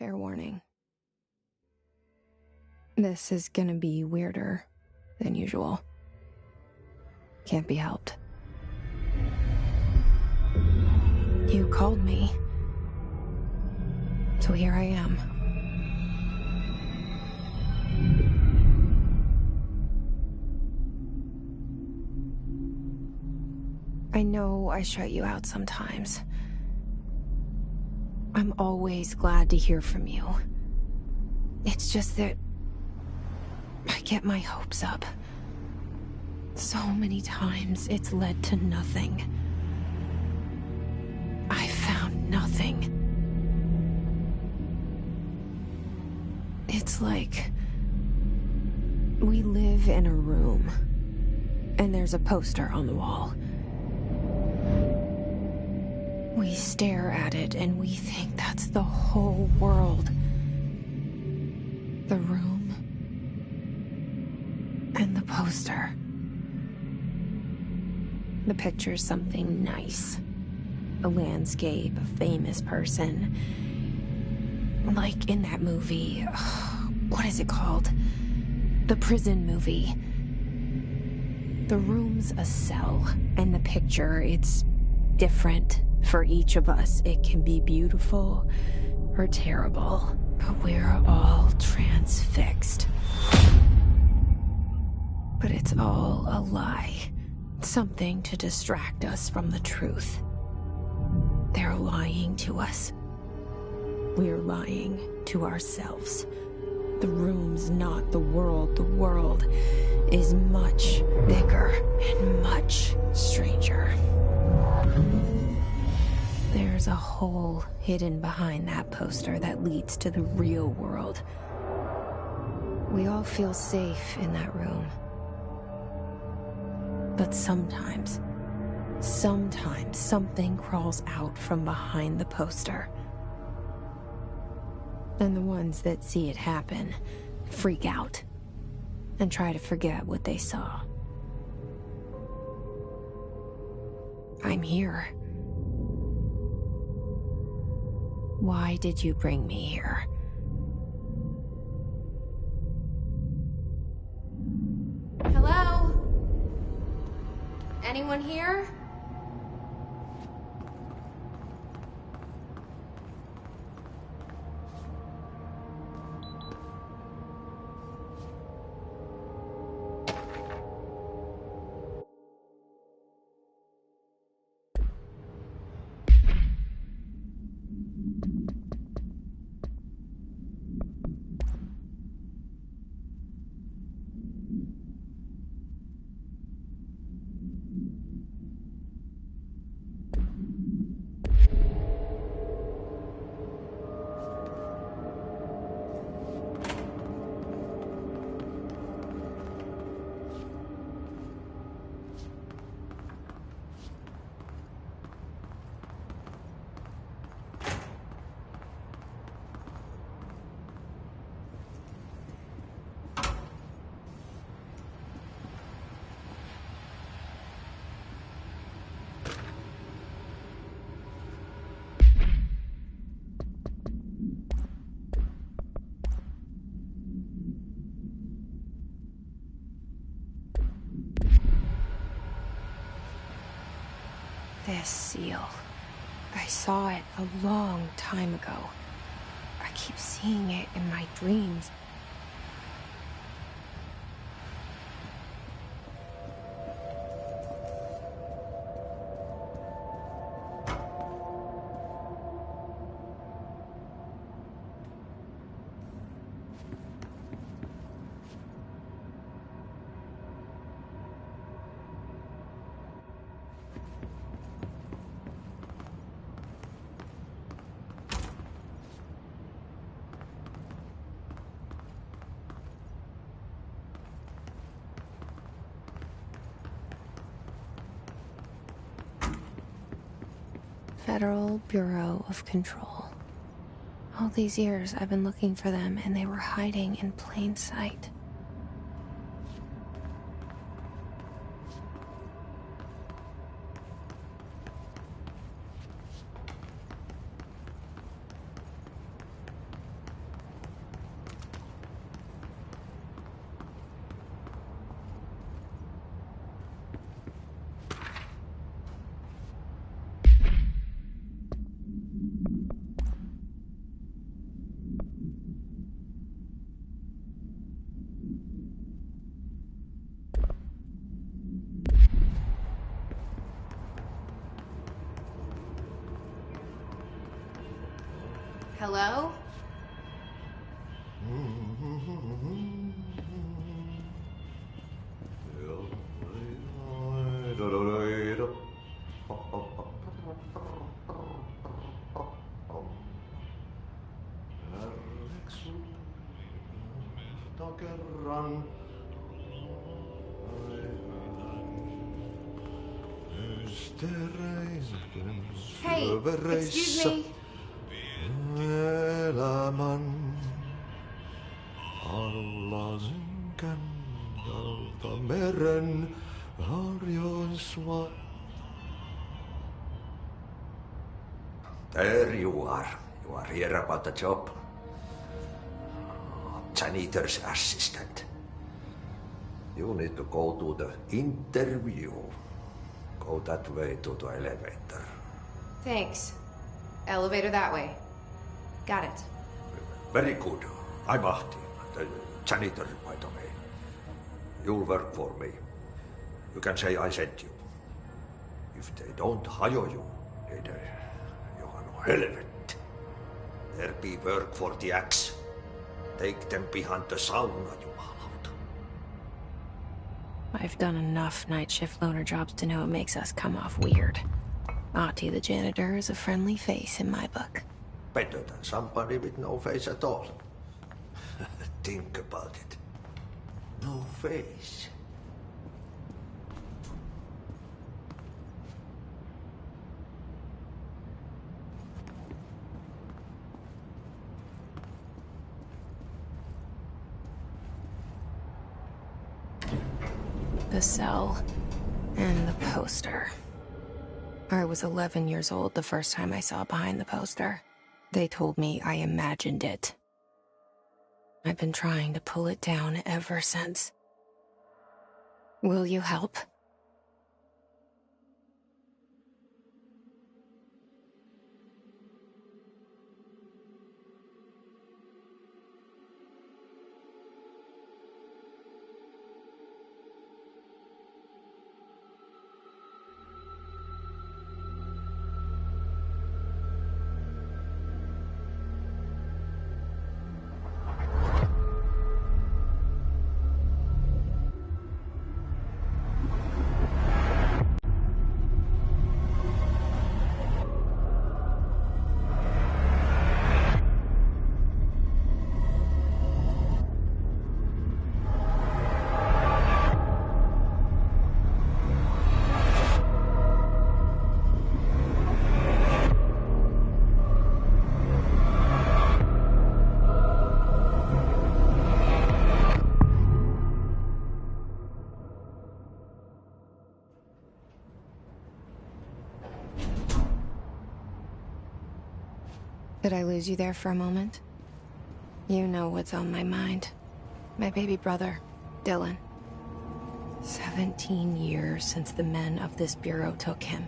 Fair warning. This is gonna be weirder than usual. Can't be helped. You called me. So here I am. I know I shut you out sometimes. I'm always glad to hear from you. It's just that I get my hopes up. So many times it's led to nothing. I found nothing. It's like we live in a room, and there's a poster on the wall. We stare at it and we think that's the whole world. The room and the poster. The picture's something nice. A landscape, a famous person. Like in that movie, what is it called? The prison movie. The room's a cell, and the picture, it's different for each of us. It can be beautiful or terrible, but we're all transfixed. But it's all a lie. Something to distract us from the truth. They're lying to us. We're lying to ourselves. The room's not the world. The world is much bigger and much stranger. There's a hole hidden behind that poster that leads to the real world. We all feel safe in that room. But sometimes something crawls out from behind the poster. And the ones that see it happen freak out and try to forget what they saw. I'm here. Why did you bring me here? Hello? Anyone here? This seal. I saw it a long time ago. I keep seeing it in my dreams. Federal Bureau of Control. All these years I've been looking for them, and they were hiding in plain sight. Hello? Hey, excuse me. Elämän alla synkän meren harjoisva. There you are. You are here about the job. Janitor's assistant. You need to go to the interview. Go that way to the elevator. Thanks. Elevator that way. Got it. Very good. I'm Ahti, the janitor, by the way. You'll work for me. You can say I sent you. If they don't hire you, then you are no helvet. There be work for the axe. Take them behind the sauna, jumalauta. I've done enough night shift loner jobs to know it makes us come off weird. Ahti the janitor is a friendly face in my book. Better than somebody with no face at all. Think about it. No face. The cell and the poster. I was 11 years old the first time I saw behind the poster. They told me I imagined it. I've been trying to pull it down ever since. Will you help? Did I lose you there for a moment? You know what's on my mind. My baby brother, Dylan. 17 years since the men of this bureau took him.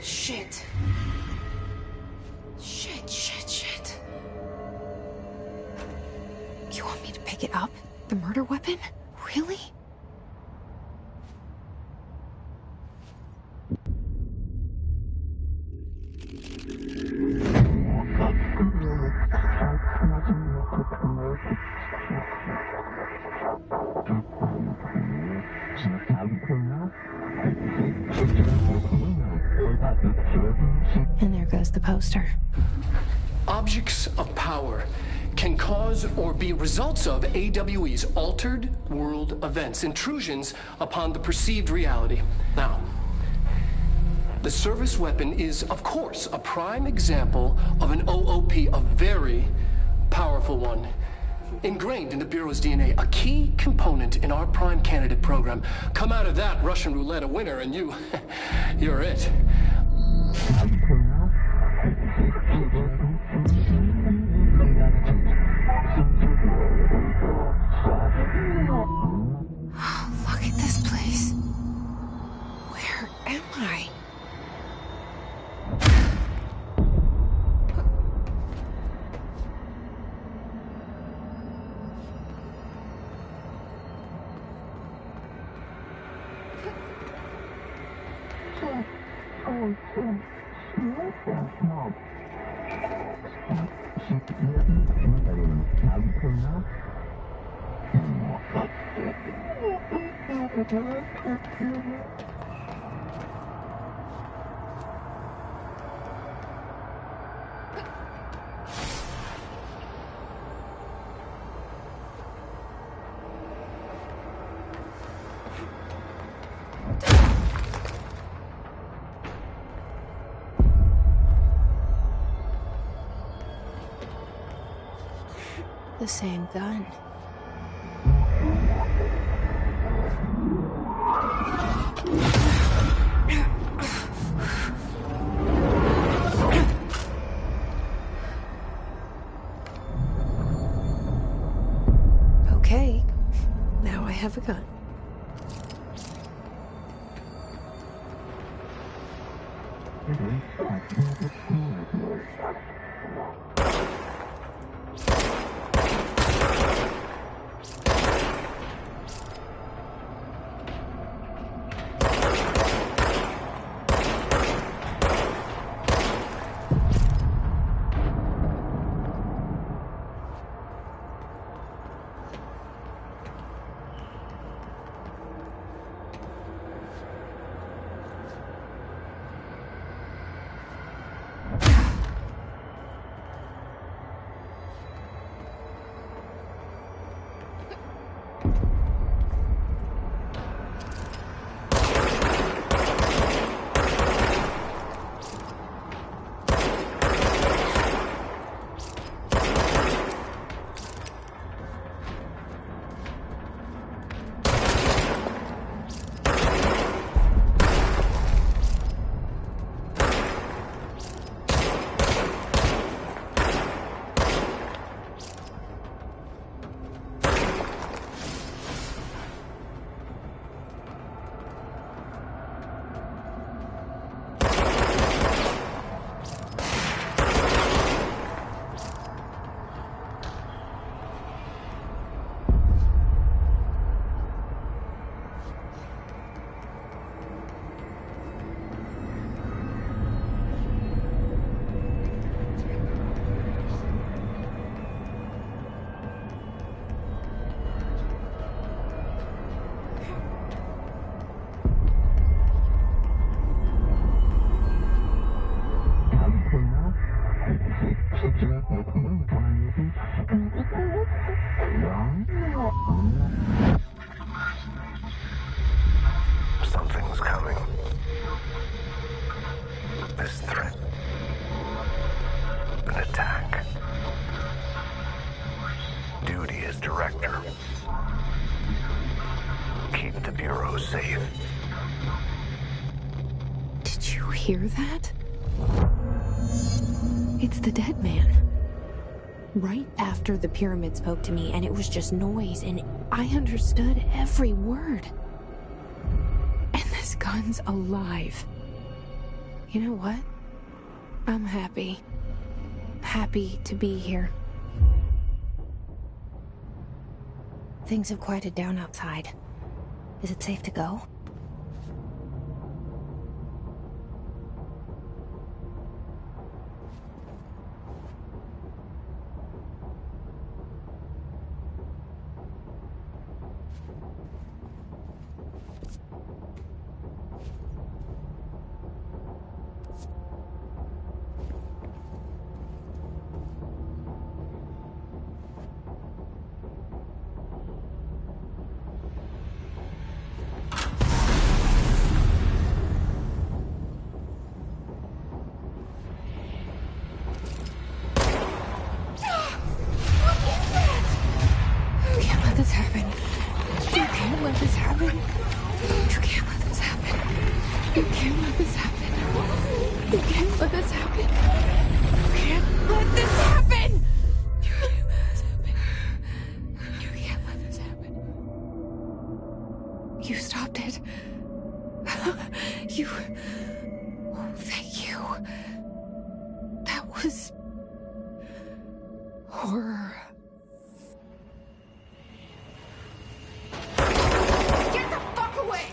Shit. Shit. You want me to pick it up? The murder weapon? Really? And there goes the poster. Objects of power can cause or be results of AWE's altered world events, intrusions upon the perceived reality. Now, the service weapon is, of course, a prime example of an OOP, a very powerful one. Ingrained in the Bureau's DNA, a key component in our prime candidate program. Come out of that Russian roulette a winner and you're it. Look at this place. Where am I? The same gun. Okay, now I have a gun. Something's coming. This threat. An attack. Duty as director. Keep the Bureau safe. Did you hear that? It's the dead man. Right after the pyramid spoke to me, and it was just noise, and I understood every word. And this gun's alive. You know what? I'm happy. Happy to be here. Things have quieted down outside. Is it safe to go? You can't let this happen. You can't let this happen! You can't let this happen. You can't let this happen. You stopped it. You... Oh, thank you. That was... horror. Get the fuck away!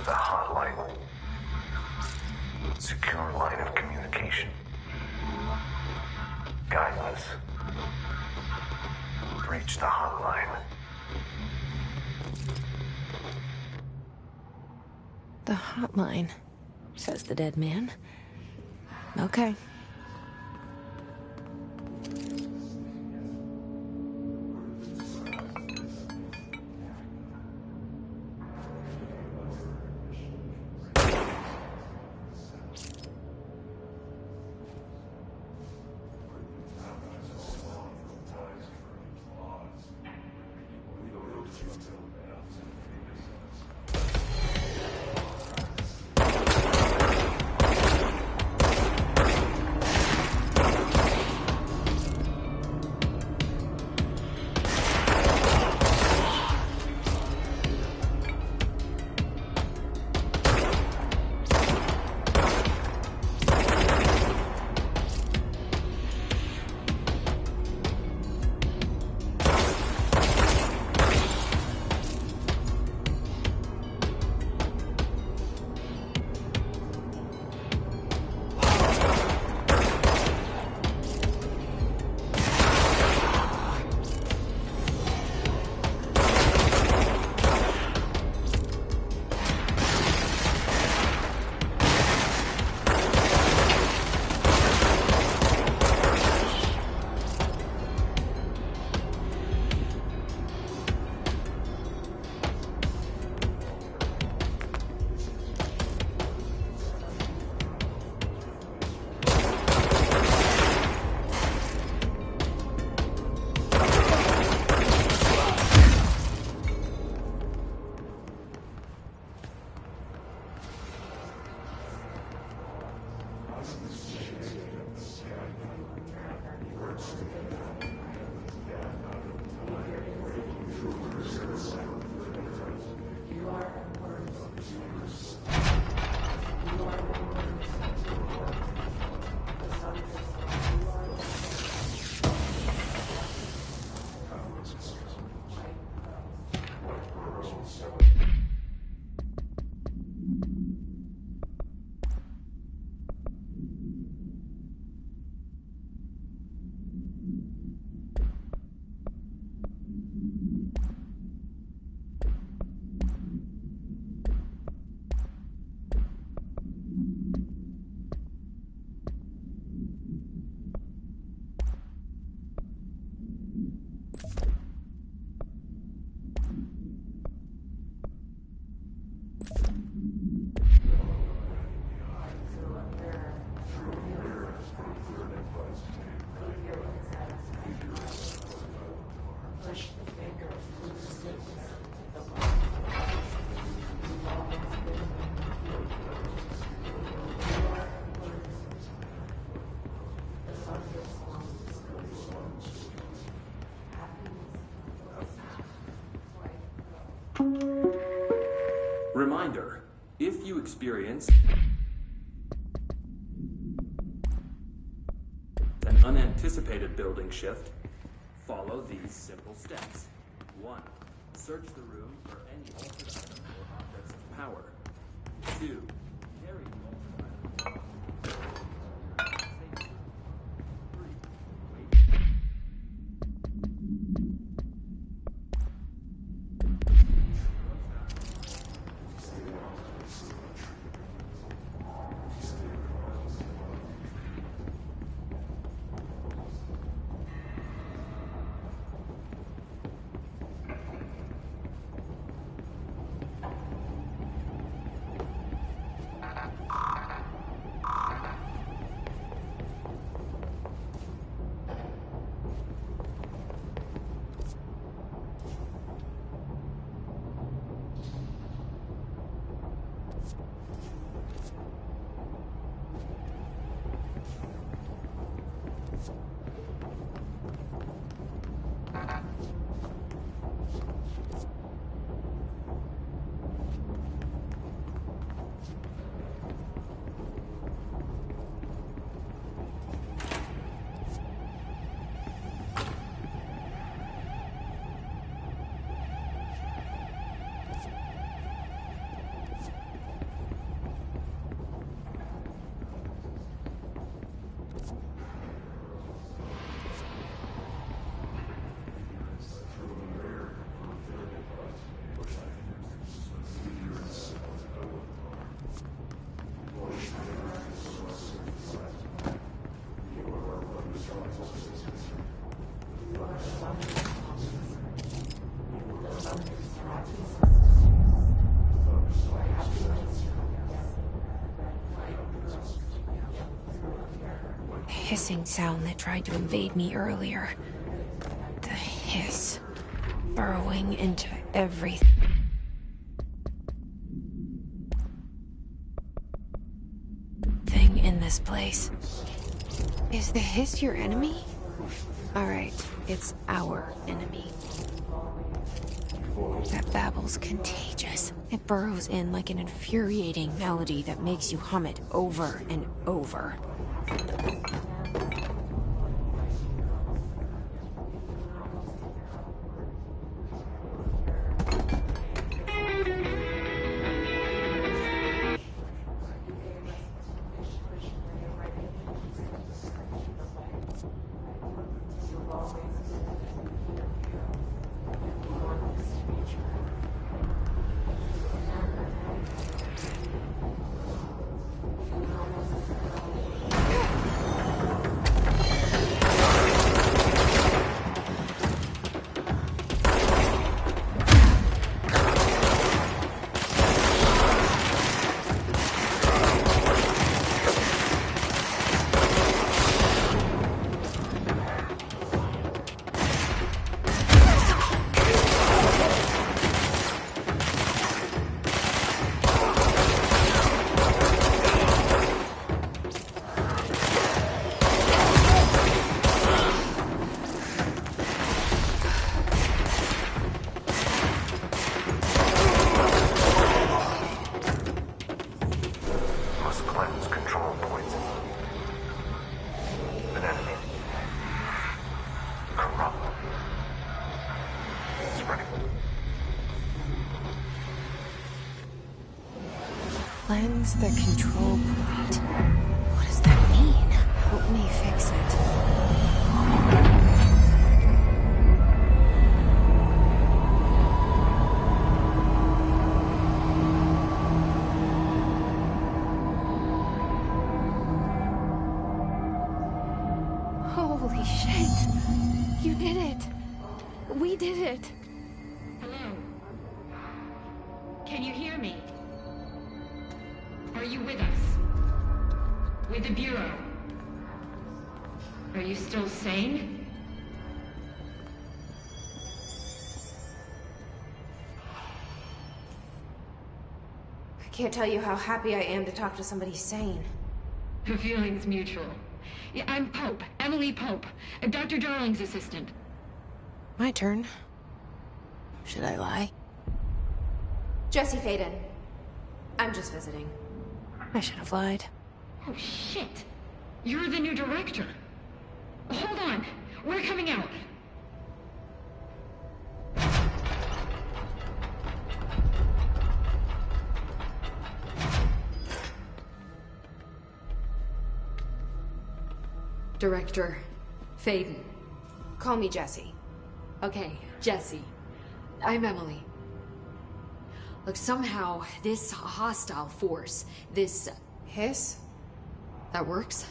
The hotline. Secure line of communication. Guileless. Reach the hotline. The hotline, says the dead man. Okay. Reminder, if you experience an unanticipated building shift, follow these simple steps. 1. Search the room for any altered item or objects of power. 2. Carry the altered item. 3. Wait. Hissing sound that tried to invade me earlier. The hiss, burrowing into everything. In this place. Is the hiss your enemy? Alright, it's our enemy. That babble's contagious. It burrows in like an infuriating melody that makes you hum it over and over. Cleanse the control point. What does that mean? Help me fix it. Holy shit! You did it! We did it! Hello? Can you hear me? Are you with us? With the Bureau? Are you still sane? I can't tell you how happy I am to talk to somebody sane. The feeling's mutual. Yeah, I'm Pope, Emily Pope, Dr. Darling's assistant. My turn. Should I lie? Jesse Faden. I'm just visiting. I should have lied. Oh, shit. You're the new director. Hold on. We're coming out. Director Faden. Call me Jesse. Okay, Jesse. I'm Emily. Look, somehow, this hostile force, this... Hiss? That works?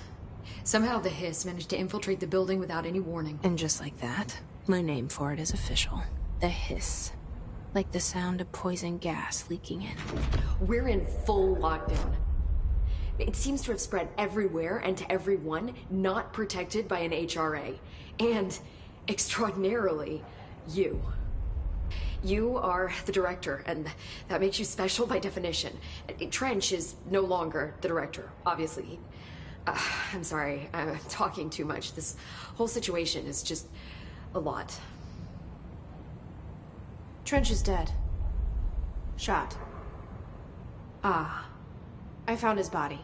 Somehow the hiss managed to infiltrate the building without any warning. And just like that, my name for it is official. The hiss. Like the sound of poison gas leaking in. We're in full lockdown. It seems to have spread everywhere and to everyone not protected by an HRA. And, extraordinarily, you. You are the director, and that makes you special by definition. Trench is no longer the director, obviously. I'm sorry, I'm talking too much. This whole situation is just a lot. Trench is dead. Shot. Ah. I found his body.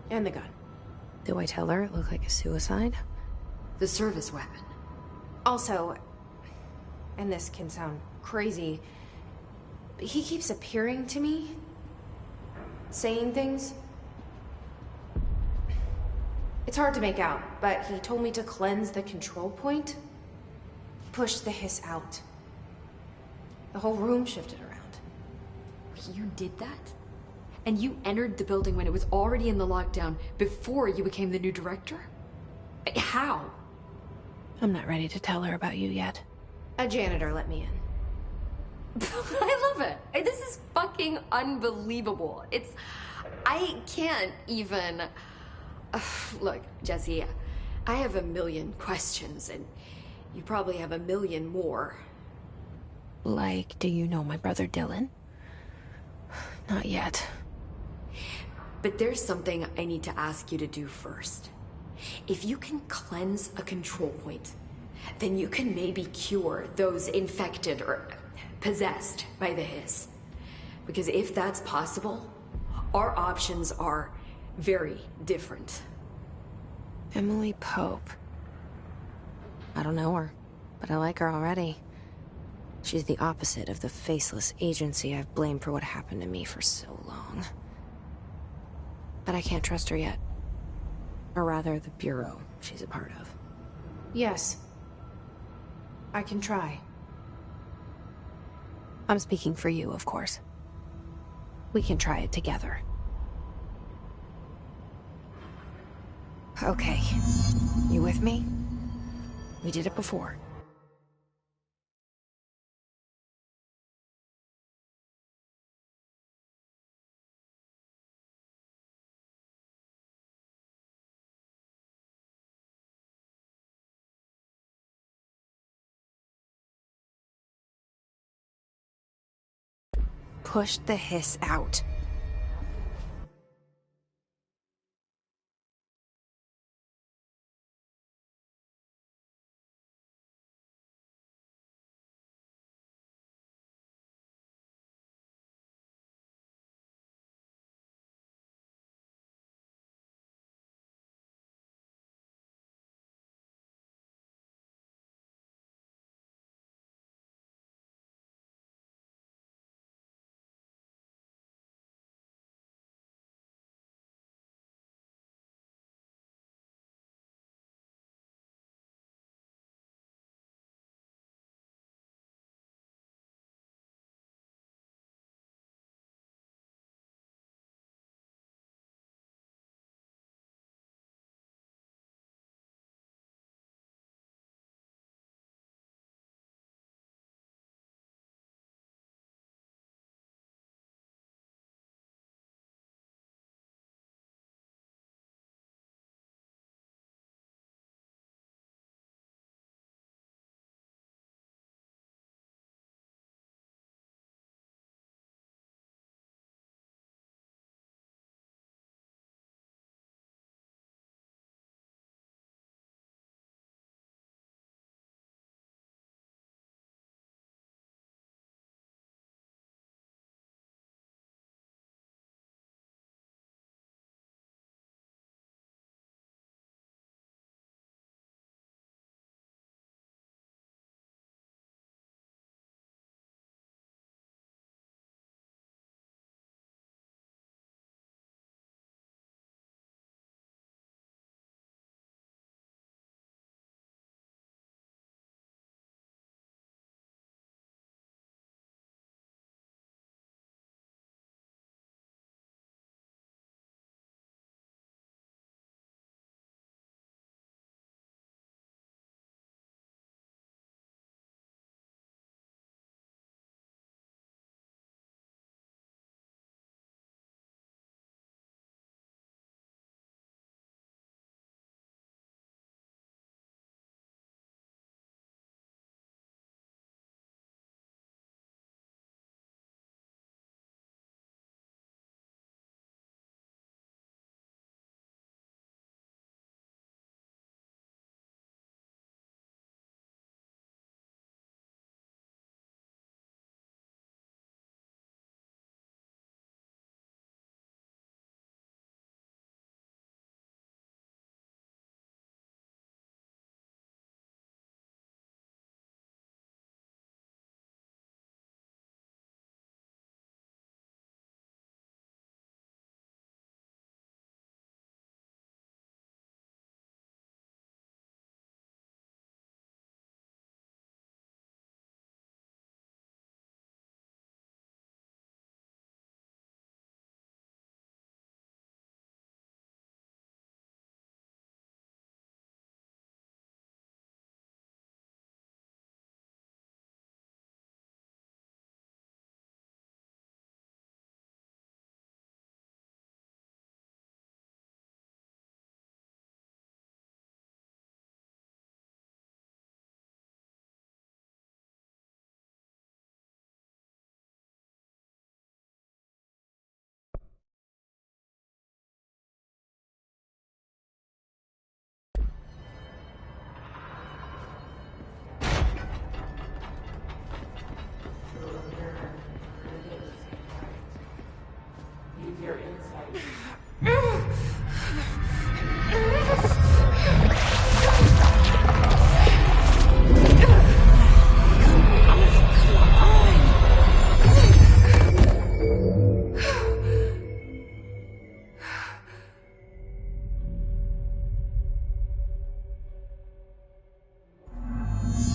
And the gun. Do I tell her it looked like a suicide? The service weapon. Also, and this can sound crazy, but he keeps appearing to me, saying things. It's hard to make out, but he told me to cleanse the control point, push the hiss out. The whole room shifted around. You did that? And you entered the building when it was already in the lockdown before you became the new director? How? I'm not ready to tell her about you yet. A janitor let me in. I love it. This is fucking unbelievable. I can't even... Look, Jesse, I have a million questions, and you probably have a million more. Like, do you know my brother Dylan? Not yet. But there's something I need to ask you to do first. If you can cleanse a control point, then you can maybe cure those infected or possessed by the hiss. Because if that's possible, our options are very different. Emily Pope. I don't know her, but I like her already. She's the opposite of the faceless agency I've blamed for what happened to me for so long. But I can't trust her yet. Or rather, the bureau she's a part of. Yes. I can try. I'm speaking for you, of course. We can try it together. Okay. You with me? We did it before. Push the hiss out.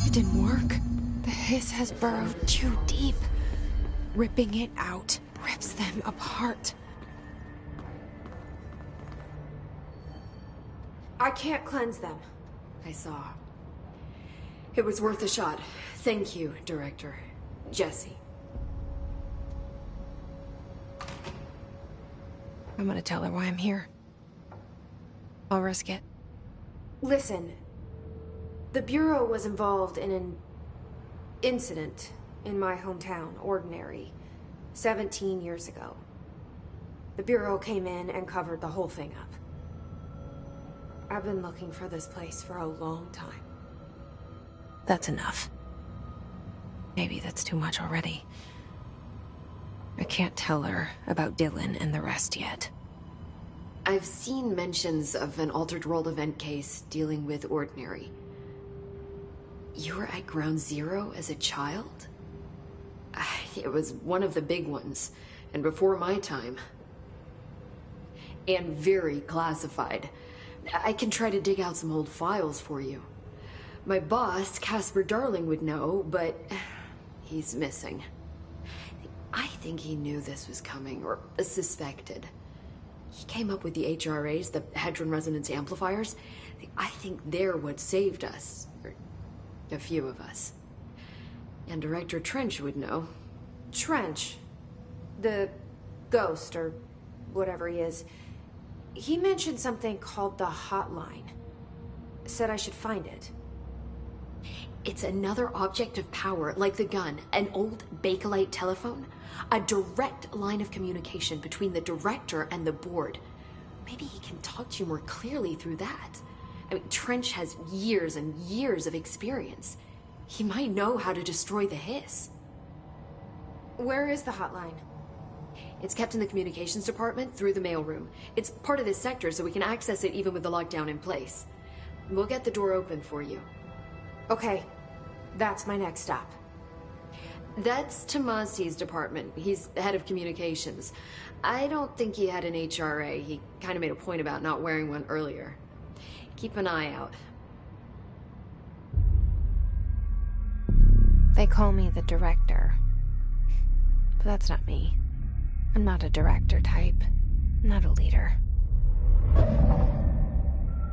It didn't work. The hiss has burrowed too deep. Ripping it out rips them apart. I can't cleanse them. I saw. It was worth a shot. Thank you, Director. Jesse. I'm gonna tell her why I'm here. I'll risk it. Listen, the Bureau was involved in an incident in my hometown, Ordinary, 17 years ago. The Bureau came in and covered the whole thing up. I've been looking for this place for a long time. That's enough. Maybe that's too much already. I can't tell her about Dylan and the rest yet. I've seen mentions of an Altered World event case dealing with Ordinary. You were at Ground Zero as a child? It was one of the big ones, and before my time. And very classified. I can try to dig out some old files for you. My boss, Casper Darling, would know, but he's missing. I think he knew this was coming, or suspected. He came up with the HRAs, the Hadron Resonance Amplifiers. I think they're what saved us. Or a few of us. And Director Trench would know. Trench, the ghost, or whatever he is, he mentioned something called the Hotline. Said I should find it. It's another object of power, like the gun, an old Bakelite telephone. A direct line of communication between the director and the board. Maybe he can talk to you more clearly through that. I mean, Trench has years and years of experience. He might know how to destroy the hiss. Where is the hotline? It's kept in the communications department through the mailroom. It's part of this sector, so we can access it even with the lockdown in place. We'll get the door open for you. Okay, that's my next stop. That's Tomasi's department. He's head of communications. I don't think he had an HRA. He kind of made a point about not wearing one earlier. Keep an eye out. They call me the director. But that's not me. I'm not a director type. I'm not a leader.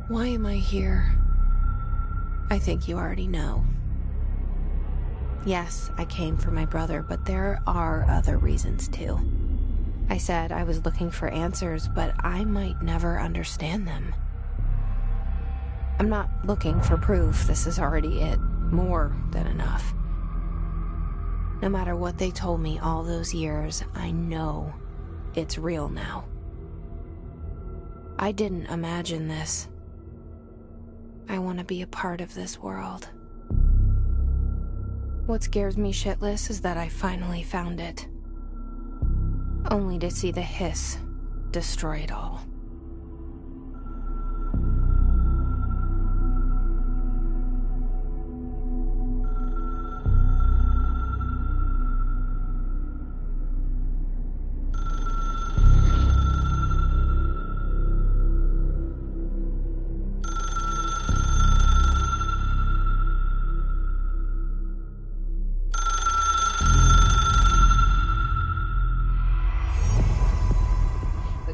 Why am I here? I think you already know. Yes, I came for my brother, but there are other reasons too. I said I was looking for answers, but I might never understand them. I'm not looking for proof. This is already it. More than enough. No matter what they told me all those years, I know it's real now. I didn't imagine this. I want to be a part of this world. What scares me shitless is that I finally found it. Only to see the hiss destroy it all.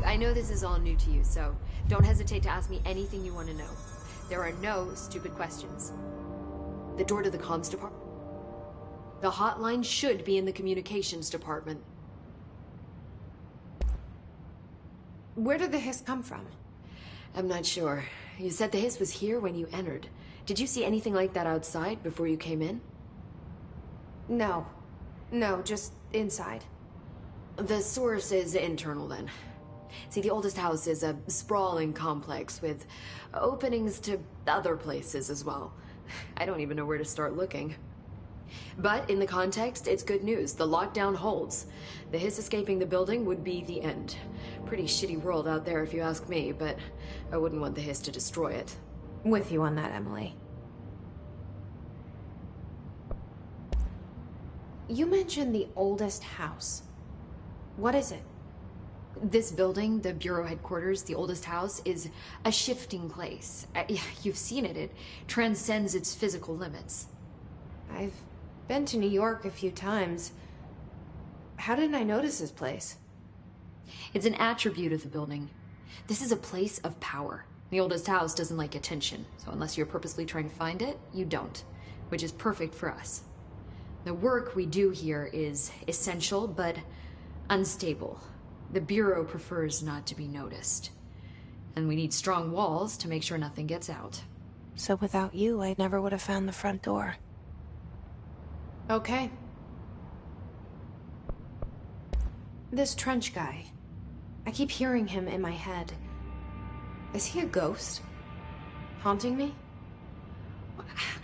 I know this is all new to you, so don't hesitate to ask me anything you want to know. There are no stupid questions. The door to the comms department? The hotline should be in the communications department. Where did the hiss come from? I'm not sure. You said the hiss was here when you entered. Did you see anything like that outside before you came in? No. No, just inside. The source is internal, then. See, the oldest house is a sprawling complex with openings to other places as well. I don't even know where to start looking. But in the context, it's good news. The lockdown holds. The hiss escaping the building would be the end. Pretty shitty world out there if you ask me, but I wouldn't want the hiss to destroy it. With you on that, Emily. You mentioned the oldest house. What is it? This building, the Bureau headquarters, the oldest house, is a shifting place. You've seen it. It transcends its physical limits. I've been to New York a few times. How didn't I notice this place? It's an attribute of the building. This is a place of power. The oldest house doesn't like attention, so unless you're purposely trying to find it, you don't, which is perfect for us. The work we do here is essential, but unstable. The Bureau prefers not to be noticed. And we need strong walls to make sure nothing gets out. So without you, I never would have found the front door. Okay. This Trench guy. I keep hearing him in my head. Is he a ghost? Haunting me?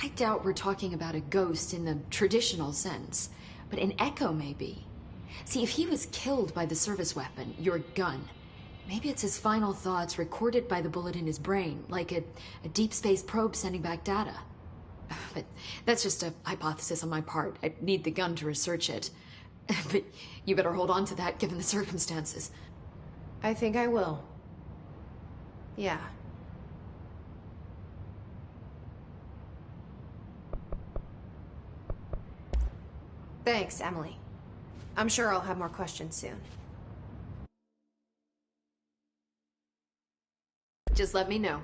I doubt we're talking about a ghost in the traditional sense, but an echo maybe. See, if he was killed by the service weapon, your gun, maybe it's his final thoughts recorded by the bullet in his brain, like a deep space probe sending back data. But that's just a hypothesis on my part. I need the gun to research it. But you better hold on to that given the circumstances. I think I will. Yeah. Thanks, Emily. I'm sure I'll have more questions soon. Just let me know.